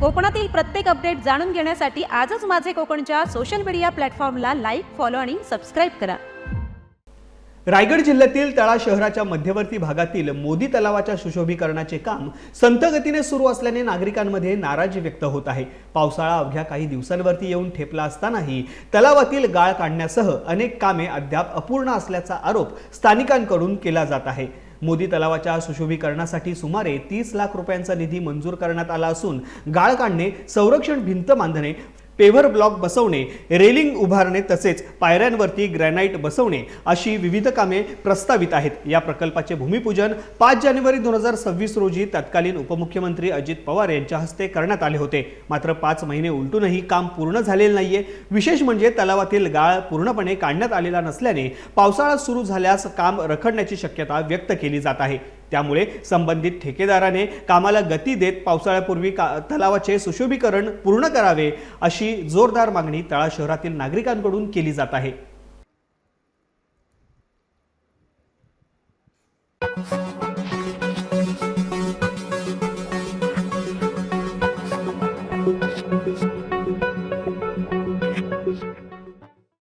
कोकणातील प्रत्येक अपडेट जाणून घेण्यासाठी आजच माझे कोकणच्या सोशल मीडिया प्लॅटफॉर्मला लाईक, फॉलो आणि सबस्क्राईब करा। रायगड जिल्ह्यातील तळा शहराच्या मध्यवर्ती भागातील मोदी तलावाच्या सुशोभीकरणाचे काम संथ गतीने सुरू असल्याने नागरिकांमध्ये नाराजी व्यक्त होत आहे। पावसाळा अवघ्या काही दिवसांवरती येऊन ठेपला असतानाही तलावातील गाळ काढण्यासह अनेक कामे अद्याप अपूर्ण असल्याचा आरोप स्थानिकांकडून केला जात आहे। मोदी तलावाच्या सुशोभीकरणासाठी सुमारे 30 लाख रुपयांचा निधी मंजूर करण्यात आला असून गाळ काढणे, संरक्षण भिंत बांधणे, पेव्हर ब्लॉक बसवणे, रेलिंग उभारणे तसेच पायऱ्यांवरती ग्रॅनाइट बसवणे अशी विविध कामे प्रस्तावित आहेत। या प्रकल्पाचे भूमिपूजन 5 जानेवारी 2026 रोजी तत्कालीन उपमुख्यमंत्री अजित पवार यांच्या हस्ते करण्यात आले होते। मात्र 5 महिने उलटूनही काम पूर्ण झालेले नाहीये। विशेष म्हणजे तलावातील गाळ पूर्णपणे काढण्यात आलेला नसल्याने पावसाळा सुरू झाल्यास काम रखडण्याची शक्यता व्यक्त केली जात आहे। त्यामुळे संबंधित ठेकेदाराने कामाला गती देत पावसाळ्यापूर्वी तलावाचे सुशोभीकरण पूर्ण करावे अशी जोरदार मागणी तळा शहरातील नागरिकांकडून केली जात आहे।